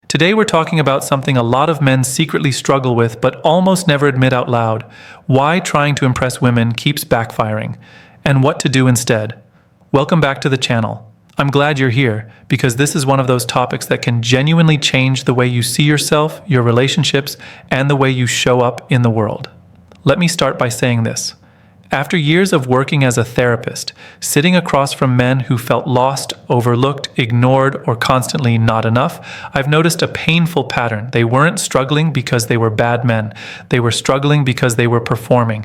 Today we're talking about something a lot of men secretly struggle with but almost never admit out loud: why trying to impress women keeps backfiring, and what to do instead. Welcome back to the channel. I'm glad you're here, because this is one of those topics that can genuinely change the way you see yourself, your relationships, and the way you show up in the world. Let me start by saying this. After years of working as a therapist, sitting across from men who felt lost, overlooked, ignored, or constantly not enough, I've noticed a painful pattern. They weren't struggling because they were bad men. They were struggling because they were performing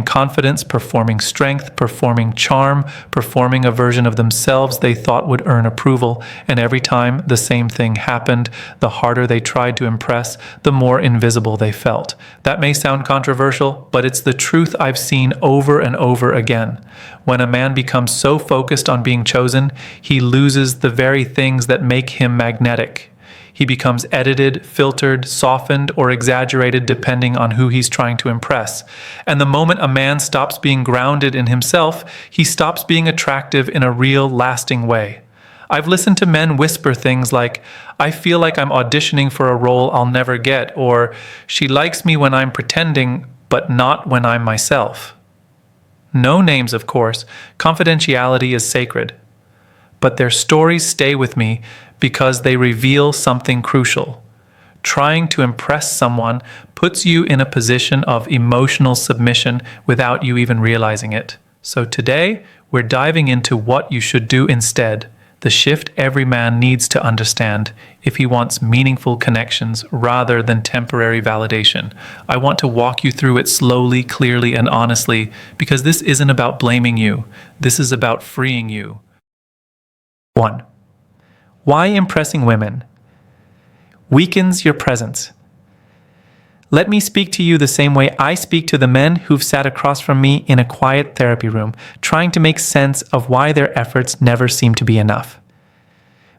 confidence, performing strength, performing charm, performing a version of themselves they thought would earn approval. And every time the same thing happened, the harder they tried to impress, the more invisible they felt. That may sound controversial, but it's the truth I've seen over and over again. When a man becomes so focused on being chosen, he loses the very things that make him magnetic. He becomes edited, filtered, softened, or exaggerated depending on who he's trying to impress. And the moment a man stops being grounded in himself, he stops being attractive in a real, lasting way. I've listened to men whisper things like, "I feel like I'm auditioning for a role I'll never get," or "She likes me when I'm pretending, but not when I'm myself." No names, of course. Confidentiality is sacred. But their stories stay with me because they reveal something crucial. Trying to impress someone puts you in a position of emotional submission without you even realizing it. So today, we're diving into what you should do instead. The shift every man needs to understand if he wants meaningful connections rather than temporary validation. I want to walk you through it slowly, clearly, and honestly, because this isn't about blaming you. This is about freeing you. 1. Why impressing women weakens your presence. Let me speak to you the same way I speak to the men who've sat across from me in a quiet therapy room, trying to make sense of why their efforts never seem to be enough.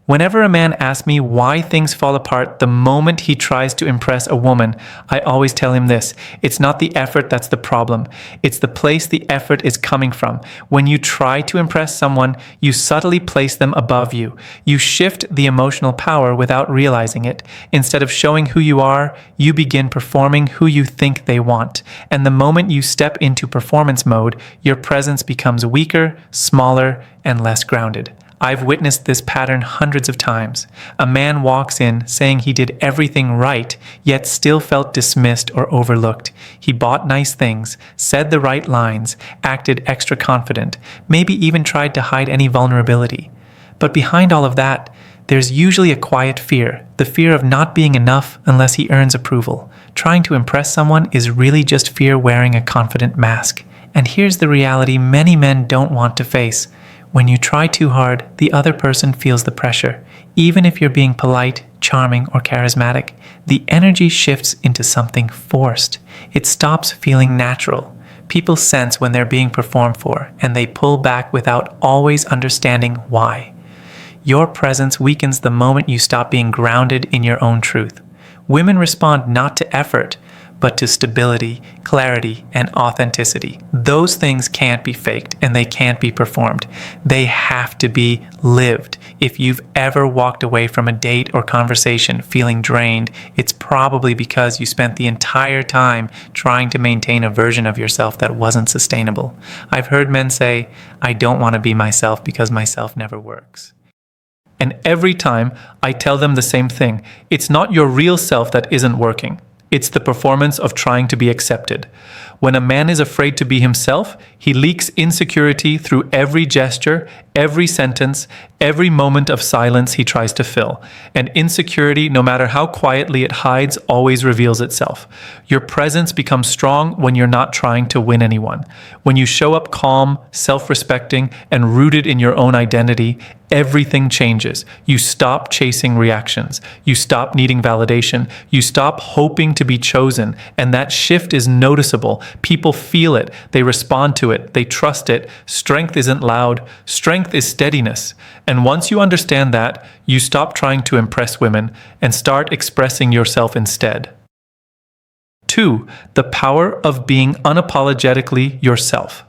Whenever a man asks me why things fall apart the moment he tries to impress a woman, I always tell him this: it's not the effort that's the problem. It's the place the effort is coming from. When you try to impress someone, you subtly place them above you. You shift the emotional power without realizing it. Instead of showing who you are, you begin performing who you think they want. And the moment you step into performance mode, your presence becomes weaker, smaller, and less grounded. I've witnessed this pattern hundreds of times. A man walks in saying he did everything right, yet still felt dismissed or overlooked. He bought nice things, said the right lines, acted extra confident, maybe even tried to hide any vulnerability. But behind all of that, there's usually a quiet fear, the fear of not being enough unless he earns approval. Trying to impress someone is really just fear wearing a confident mask. And here's the reality many men don't want to face. When you try too hard, the other person feels the pressure. Even if you're being polite, charming, or charismatic, the energy shifts into something forced. It stops feeling natural. People sense when they're being performed for, and they pull back without always understanding why. Your presence weakens the moment you stop being grounded in your own truth. Women respond not to effort, but to stability, clarity, and authenticity. Those things can't be faked and they can't be performed. They have to be lived. If you've ever walked away from a date or conversation feeling drained, it's probably because you spent the entire time trying to maintain a version of yourself that wasn't sustainable. I've heard men say, "I don't want to be myself because myself never works." And every time I tell them the same thing: it's not your real self that isn't working. It's the performance of trying to be accepted. When a man is afraid to be himself, he leaks insecurity through every gesture, every sentence, every moment of silence he tries to fill. And insecurity, no matter how quietly it hides, always reveals itself. Your presence becomes strong when you're not trying to win anyone. When you show up calm, self-respecting, and rooted in your own identity, everything changes. You stop chasing reactions. You stop needing validation. You stop hoping to be chosen. And that shift is noticeable. People feel it. They respond to it. They trust it. Strength isn't loud. Strength is steadiness. And once you understand that, you stop trying to impress women and start expressing yourself instead. 2. The power of being unapologetically yourself.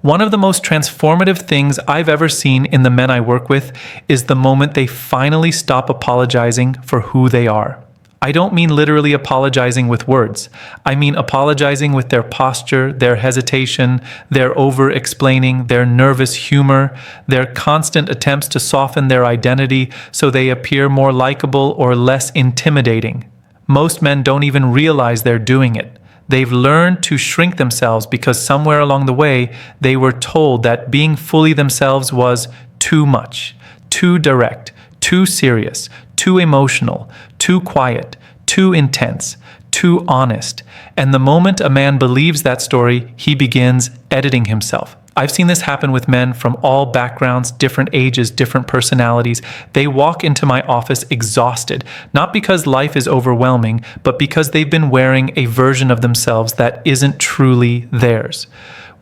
One of the most transformative things I've ever seen in the men I work with is the moment they finally stop apologizing for who they are. I don't mean literally apologizing with words. I mean apologizing with their posture, their hesitation, their over-explaining, their nervous humor, their constant attempts to soften their identity so they appear more likable or less intimidating. Most men don't even realize they're doing it. They've learned to shrink themselves because somewhere along the way they were told that being fully themselves was too much, too direct, too serious, too emotional, too quiet, too intense, too honest. And the moment a man believes that story, he begins editing himself. I've seen this happen with men from all backgrounds, different ages, different personalities. They walk into my office exhausted, not because life is overwhelming, but because they've been wearing a version of themselves that isn't truly theirs.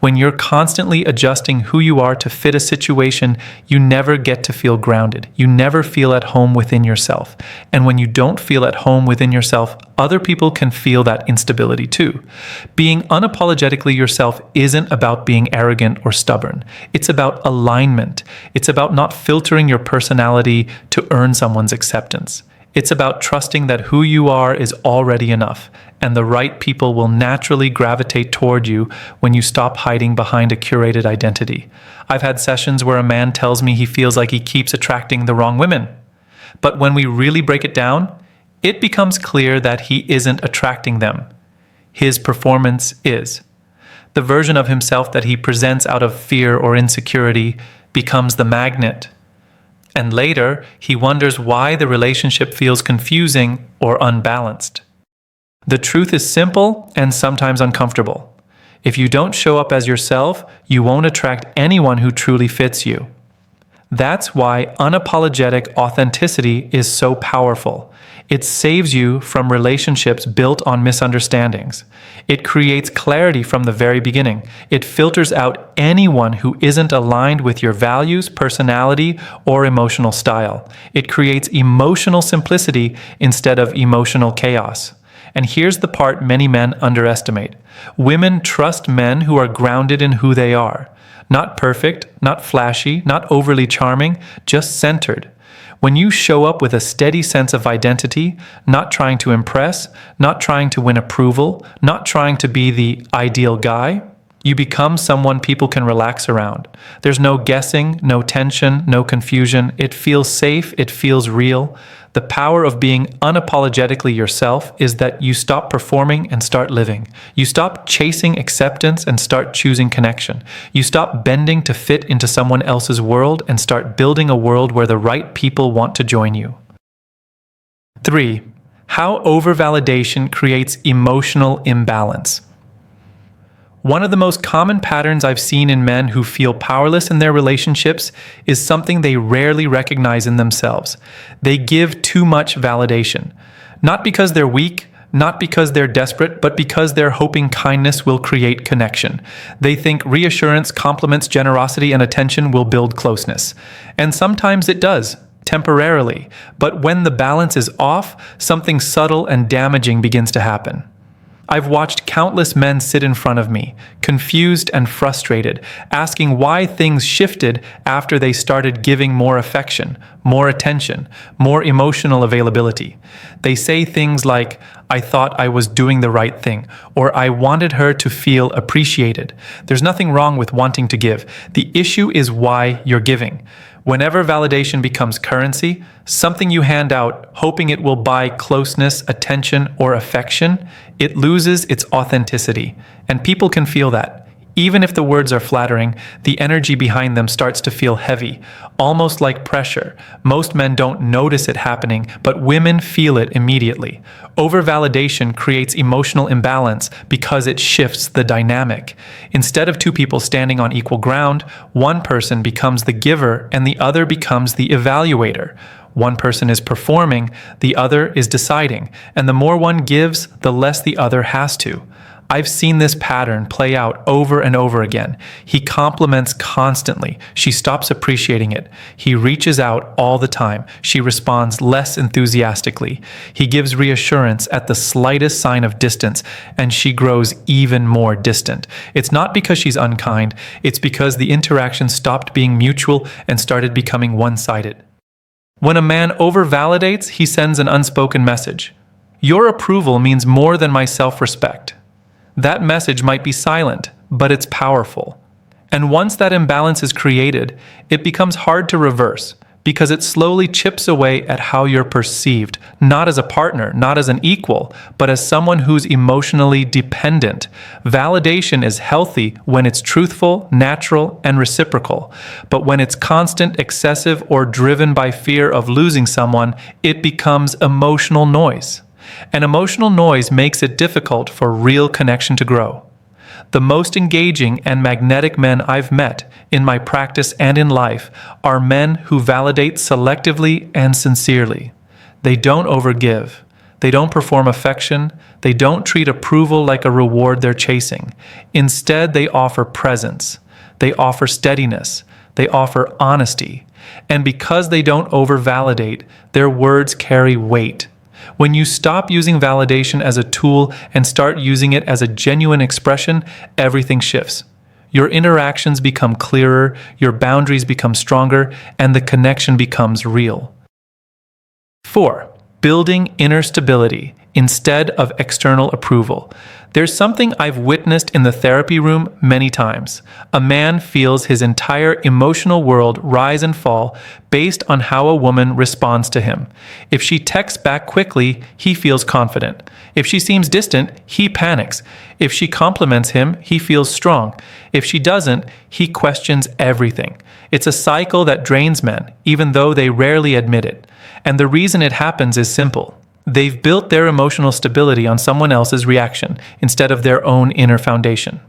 When you're constantly adjusting who you are to fit a situation, you never get to feel grounded. You never feel at home within yourself. And when you don't feel at home within yourself, other people can feel that instability too. Being unapologetically yourself isn't about being arrogant or stubborn. It's about alignment. It's about not filtering your personality to earn someone's acceptance. It's about trusting that who you are is already enough, and the right people will naturally gravitate toward you when you stop hiding behind a curated identity. I've had sessions where a man tells me he feels like he keeps attracting the wrong women. But when we really break it down, it becomes clear that he isn't attracting them. His performance is. The version of himself that he presents out of fear or insecurity becomes the magnet. And later, he wonders why the relationship feels confusing or unbalanced. The truth is simple and sometimes uncomfortable. If you don't show up as yourself, you won't attract anyone who truly fits you. That's why unapologetic authenticity is so powerful. It saves you from relationships built on misunderstandings. It creates clarity from the very beginning. It filters out anyone who isn't aligned with your values, personality, or emotional style. It creates emotional simplicity instead of emotional chaos. And here's the part many men underestimate. Women trust men who are grounded in who they are. Not perfect, not flashy, not overly charming, just centered. When you show up with a steady sense of identity, not trying to impress, not trying to win approval, not trying to be the ideal guy, you become someone people can relax around. There's no guessing, no tension, no confusion. It feels safe, it feels real. The power of being unapologetically yourself is that you stop performing and start living. You stop chasing acceptance and start choosing connection. You stop bending to fit into someone else's world and start building a world where the right people want to join you. 3. How overvalidation creates emotional imbalance. One of the most common patterns I've seen in men who feel powerless in their relationships is something they rarely recognize in themselves. They give too much validation. Not because they're weak, not because they're desperate, but because they're hoping kindness will create connection. They think reassurance, compliments, generosity, and attention will build closeness. And sometimes it does, temporarily. But when the balance is off, something subtle and damaging begins to happen. I've watched countless men sit in front of me, confused and frustrated, asking why things shifted after they started giving more affection, more attention, more emotional availability. They say things like, "I thought I was doing the right thing," or "I wanted her to feel appreciated." There's nothing wrong with wanting to give. The issue is why you're giving. Whenever validation becomes currency, something you hand out hoping it will buy closeness, attention, or affection, it loses its authenticity. And people can feel that. Even if the words are flattering, the energy behind them starts to feel heavy, almost like pressure. Most men don't notice it happening, but women feel it immediately. Overvalidation creates emotional imbalance because it shifts the dynamic. Instead of two people standing on equal ground, one person becomes the giver and the other becomes the evaluator. One person is performing, the other is deciding, and the more one gives, the less the other has to. I've seen this pattern play out over and over again. He compliments constantly. She stops appreciating it. He reaches out all the time. She responds less enthusiastically. He gives reassurance at the slightest sign of distance, and she grows even more distant. It's not because she's unkind, it's because the interaction stopped being mutual and started becoming one-sided. When a man over-validates, he sends an unspoken message. Your approval means more than my self-respect. That message might be silent, but it's powerful. And once that imbalance is created, it becomes hard to reverse because it slowly chips away at how you're perceived, not as a partner, not as an equal, but as someone who's emotionally dependent. Validation is healthy when it's truthful, natural, and reciprocal. But when it's constant, excessive, or driven by fear of losing someone, it becomes emotional noise. And emotional noise makes it difficult for real connection to grow. The most engaging and magnetic men I've met in my practice and in life are men who validate selectively and sincerely. They don't overgive. They don't perform affection. They don't treat approval like a reward they're chasing. Instead, they offer presence. They offer steadiness. They offer honesty. And because they don't over-validate, their words carry weight. When you stop using validation as a tool and start using it as a genuine expression, everything shifts. Your interactions become clearer, your boundaries become stronger, and the connection becomes real. 4. Building inner stability instead of external approval. There's something I've witnessed in the therapy room many times. A man feels his entire emotional world rise and fall based on how a woman responds to him. If she texts back quickly, he feels confident. If she seems distant, he panics. If she compliments him, he feels strong. If she doesn't, he questions everything. It's a cycle that drains men, even though they rarely admit it. And the reason it happens is simple. They've built their emotional stability on someone else's reaction instead of their own inner foundation.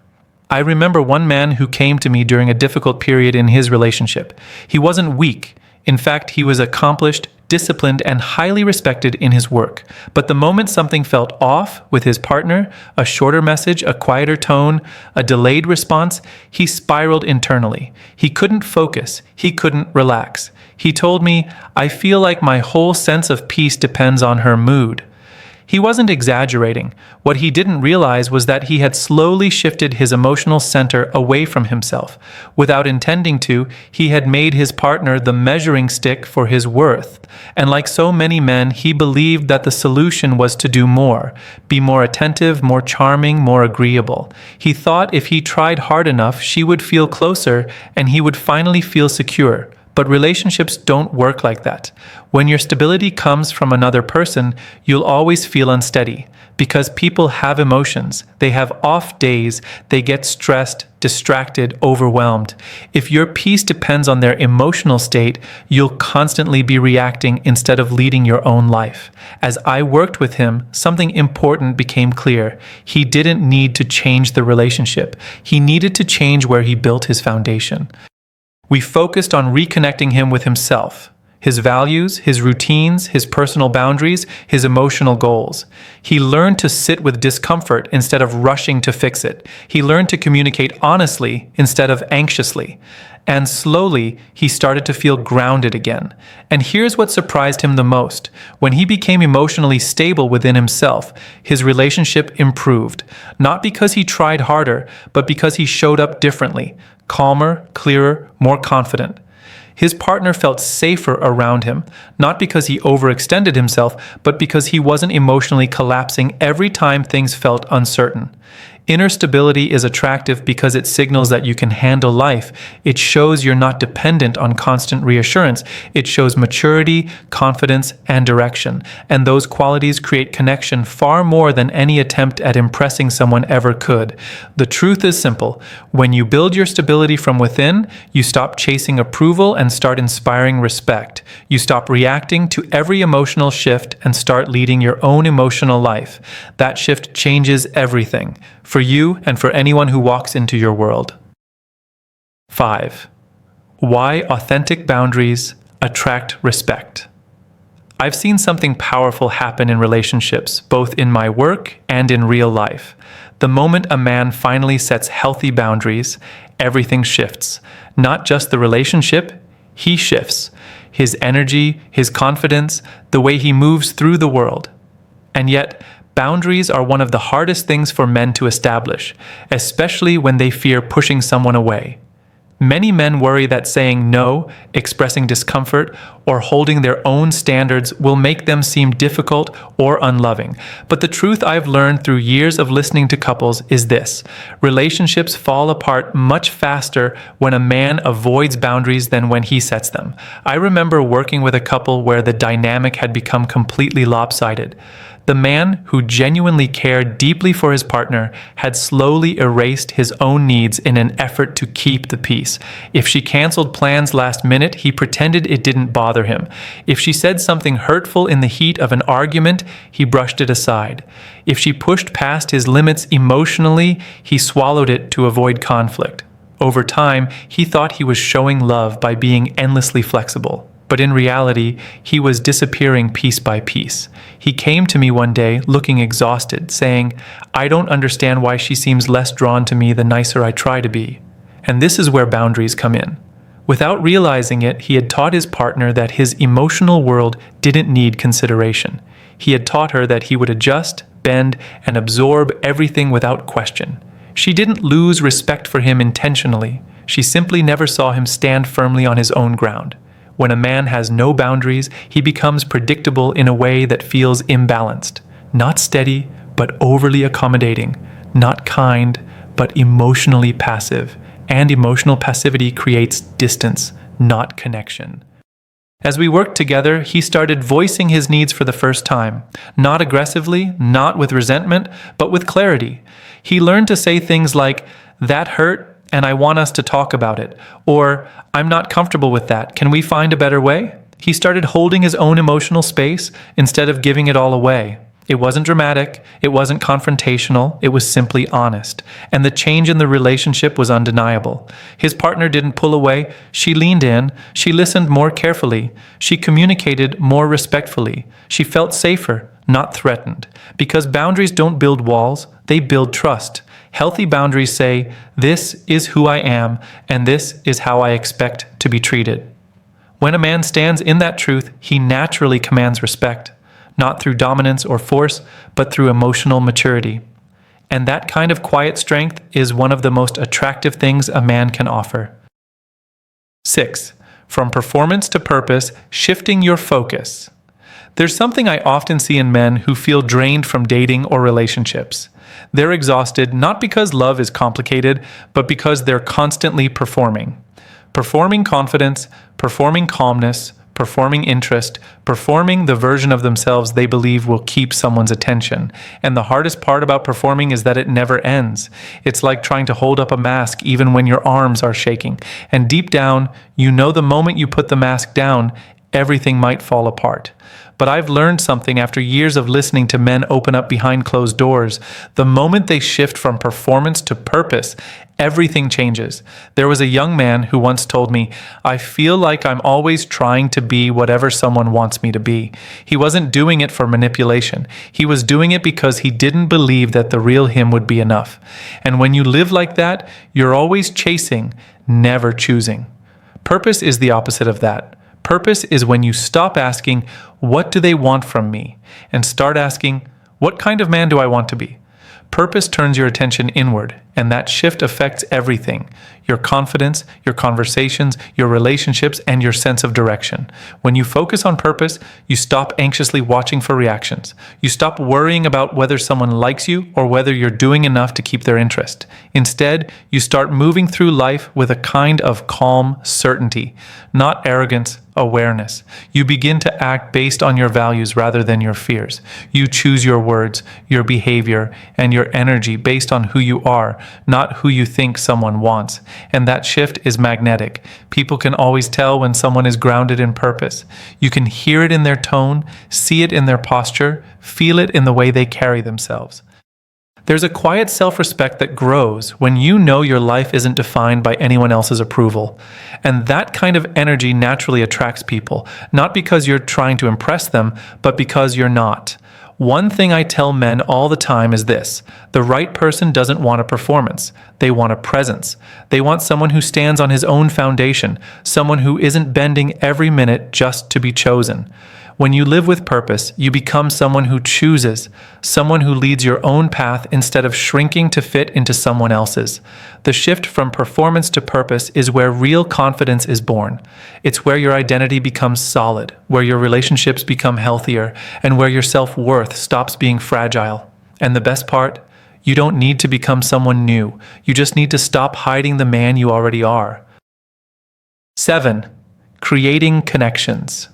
I remember one man who came to me during a difficult period in his relationship. He wasn't weak. In fact, he was accomplished, disciplined, and highly respected in his work. But the moment something felt off with his partner, a shorter message, a quieter tone, a delayed response, he spiraled internally. He couldn't focus. He couldn't relax. He told me, "I feel like my whole sense of peace depends on her mood." He wasn't exaggerating. What he didn't realize was that he had slowly shifted his emotional center away from himself. Without intending to, he had made his partner the measuring stick for his worth. And like so many men, he believed that the solution was to do more, be more attentive, more charming, more agreeable. He thought if he tried hard enough, she would feel closer and he would finally feel secure. But relationships don't work like that. When your stability comes from another person, you'll always feel unsteady because people have emotions. They have off days. They get stressed, distracted, overwhelmed. If your peace depends on their emotional state, you'll constantly be reacting instead of leading your own life. As I worked with him, something important became clear. He didn't need to change the relationship. He needed to change where he built his foundation. We focused on reconnecting him with himself, his values, his routines, his personal boundaries, his emotional goals. He learned to sit with discomfort instead of rushing to fix it. He learned to communicate honestly instead of anxiously. And slowly, he started to feel grounded again. And here's what surprised him the most. When he became emotionally stable within himself, his relationship improved. Not because he tried harder, but because he showed up differently, calmer, clearer, more confident. His partner felt safer around him, not because he overextended himself, but because he wasn't emotionally collapsing every time things felt uncertain. Inner stability is attractive because it signals that you can handle life. It shows you're not dependent on constant reassurance. It shows maturity, confidence, and direction. And those qualities create connection far more than any attempt at impressing someone ever could. The truth is simple. When you build your stability from within, you stop chasing approval and start inspiring respect. You stop reacting to every emotional shift and start leading your own emotional life. That shift changes everything, for you and for anyone who walks into your world. 5. Why authentic boundaries attract respect. I've seen something powerful happen in relationships, both in my work and in real life. The moment a man finally sets healthy boundaries, everything shifts. Not just the relationship, he shifts. His energy, his confidence, the way he moves through the world. And yet, boundaries are one of the hardest things for men to establish, especially when they fear pushing someone away. Many men worry that saying no, expressing discomfort, or holding their own standards will make them seem difficult or unloving. But the truth I've learned through years of listening to couples is this: relationships fall apart much faster when a man avoids boundaries than when he sets them. I remember working with a couple where the dynamic had become completely lopsided. The man, who genuinely cared deeply for his partner, had slowly erased his own needs in an effort to keep the peace. If she canceled plans last minute, he pretended it didn't bother him. If she said something hurtful in the heat of an argument, he brushed it aside. If she pushed past his limits emotionally, he swallowed it to avoid conflict. Over time, he thought he was showing love by being endlessly flexible. But in reality, he was disappearing piece by piece. He came to me one day looking exhausted, saying, "I don't understand why she seems less drawn to me the nicer I try to be." And this is where boundaries come in. Without realizing it, he had taught his partner that his emotional world didn't need consideration. He had taught her that he would adjust, bend, and absorb everything without question. She didn't lose respect for him intentionally. She simply never saw him stand firmly on his own ground. When a man has no boundaries, he becomes predictable in a way that feels imbalanced. Not steady, but overly accommodating. Not kind, but emotionally passive. And emotional passivity creates distance, not connection. As we worked together, he started voicing his needs for the first time. Not aggressively, not with resentment, but with clarity. He learned to say things like, "That hurt, and I want us to talk about it," or "I'm not comfortable with that. Can we find a better way?" He started holding his own emotional space instead of giving it all away. It wasn't dramatic, it wasn't confrontational, it was simply honest. And the change in the relationship was undeniable. His partner didn't pull away, she leaned in, she listened more carefully, she communicated more respectfully, she felt safer, not threatened. Because boundaries don't build walls, they build trust. Healthy boundaries say, "This is who I am, and this is how I expect to be treated." When a man stands in that truth, he naturally commands respect, not through dominance or force, but through emotional maturity. And that kind of quiet strength is one of the most attractive things a man can offer. 6. From performance to purpose, shifting your focus. There's something I often see in men who feel drained from dating or relationships. They're exhausted not because love is complicated, but because they're constantly performing. Performing confidence, performing calmness, performing interest, performing the version of themselves they believe will keep someone's attention. And the hardest part about performing is that it never ends. It's like trying to hold up a mask even when your arms are shaking. And deep down, you know the moment you put the mask down, everything might fall apart. But I've learned something after years of listening to men open up behind closed doors. The moment they shift from performance to purpose, everything changes. There was a young man who once told me, "I feel like I'm always trying to be whatever someone wants me to be." He wasn't doing it for manipulation. He was doing it because he didn't believe that the real him would be enough. And when you live like that, you're always chasing, never choosing. Purpose is the opposite of that. Purpose is when you stop asking, "What do they want from me?" and start asking, "What kind of man do I want to be?" Purpose turns your attention inward, and that shift affects everything: your confidence, your conversations, your relationships, and your sense of direction. When you focus on purpose, you stop anxiously watching for reactions. You stop worrying about whether someone likes you or whether you're doing enough to keep their interest. Instead, you start moving through life with a kind of calm certainty, not arrogance, awareness. You begin to act based on your values rather than your fears. You choose your words, your behavior, and your energy based on who you are, not who you think someone wants. And that shift is magnetic. People can always tell when someone is grounded in purpose. You can hear it in their tone, see it in their posture, feel it in the way they carry themselves. There's a quiet self-respect that grows when you know your life isn't defined by anyone else's approval. And that kind of energy naturally attracts people, not because you're trying to impress them, but because you're not. One thing I tell men all the time is this: the right person doesn't want a performance. They want a presence. They want someone who stands on his own foundation, someone who isn't bending every minute just to be chosen. When you live with purpose, you become someone who chooses, someone who leads your own path instead of shrinking to fit into someone else's. The shift from performance to purpose is where real confidence is born. It's where your identity becomes solid, where your relationships become healthier, and where your self-worth stops being fragile. And the best part? You don't need to become someone new. You just need to stop hiding the man you already are. 7. Creating connections.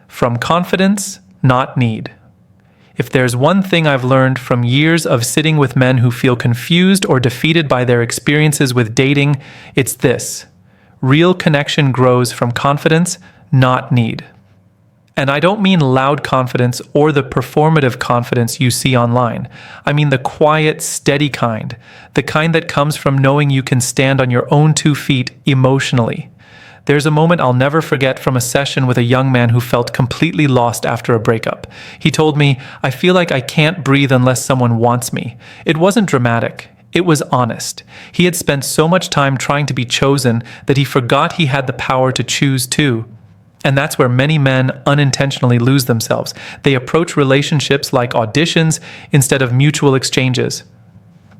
From confidence, not need. If there's one thing I've learned from years of sitting with men who feel confused or defeated by their experiences with dating, it's this: real connection grows from confidence, not need. And I don't mean loud confidence or the performative confidence you see online. I mean the quiet, steady kind, the kind that comes from knowing you can stand on your own 2 feet emotionally. There's a moment I'll never forget from a session with a young man who felt completely lost after a breakup. He told me, "I feel like I can't breathe unless someone wants me." It wasn't dramatic. It was honest. He had spent so much time trying to be chosen that he forgot he had the power to choose too. And that's where many men unintentionally lose themselves. They approach relationships like auditions instead of mutual exchanges.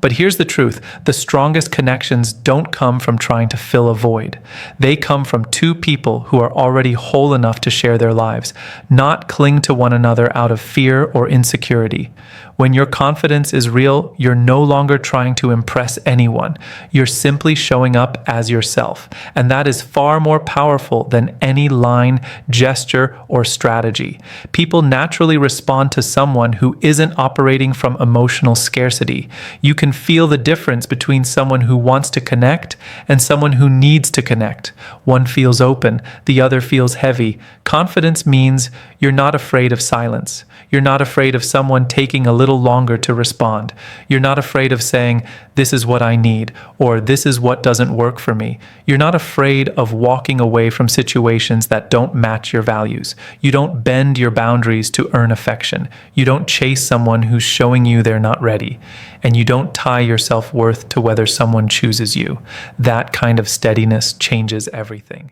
But here's the truth: the strongest connections don't come from trying to fill a void. They come from 2 people who are already whole enough to share their lives, not cling to one another out of fear or insecurity. When your confidence is real, you're no longer trying to impress anyone. You're simply showing up as yourself. And that is far more powerful than any line, gesture, or strategy. People naturally respond to someone who isn't operating from emotional scarcity. You can feel the difference between someone who wants to connect and someone who needs to connect. One feels open, the other feels heavy. Confidence means you're not afraid of silence. You're not afraid of someone taking a little longer to respond. You're not afraid of saying, "This is what I need," or "This is what doesn't work for me." You're not afraid of walking away from situations that don't match your values. You don't bend your boundaries to earn affection. You don't chase someone who's showing you they're not ready. And you don't tie your self-worth to whether someone chooses you. That kind of steadiness changes everything.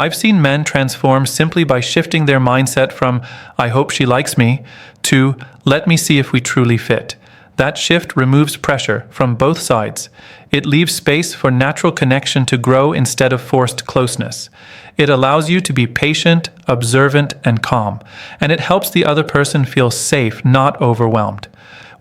I've seen men transform simply by shifting their mindset from "I hope she likes me" to "let me see if we truly fit." That shift removes pressure from both sides. It leaves space for natural connection to grow instead of forced closeness. It allows you to be patient, observant, and calm, and it helps the other person feel safe, not overwhelmed.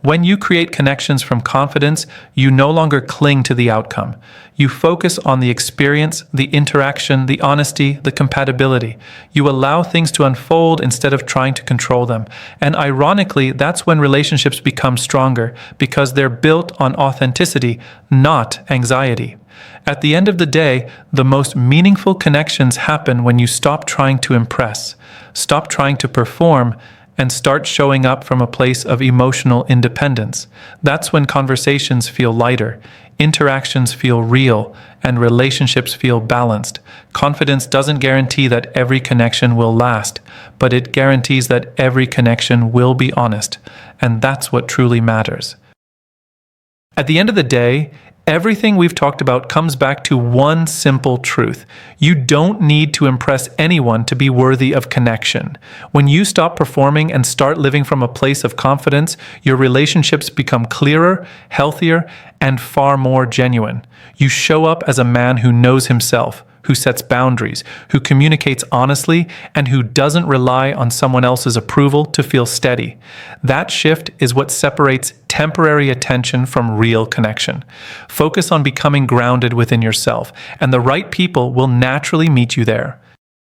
When you create connections from confidence, you no longer cling to the outcome. You focus on the experience, the interaction, the honesty, the compatibility. You allow things to unfold instead of trying to control them. And ironically, that's when relationships become stronger, because they're built on authenticity, not anxiety. At the end of the day, the most meaningful connections happen when you stop trying to impress, stop trying to perform, and start showing up from a place of emotional independence. That's when conversations feel lighter, interactions feel real, and relationships feel balanced. Confidence doesn't guarantee that every connection will last, but it guarantees that every connection will be honest, and that's what truly matters. At the end of the day, everything we've talked about comes back to one simple truth. You don't need to impress anyone to be worthy of connection. When you stop performing and start living from a place of confidence, your relationships become clearer, healthier, and far more genuine. You show up as a man who knows himself, who sets boundaries, who communicates honestly, and who doesn't rely on someone else's approval to feel steady. That shift is what separates temporary attention from real connection. Focus on becoming grounded within yourself, and the right people will naturally meet you there.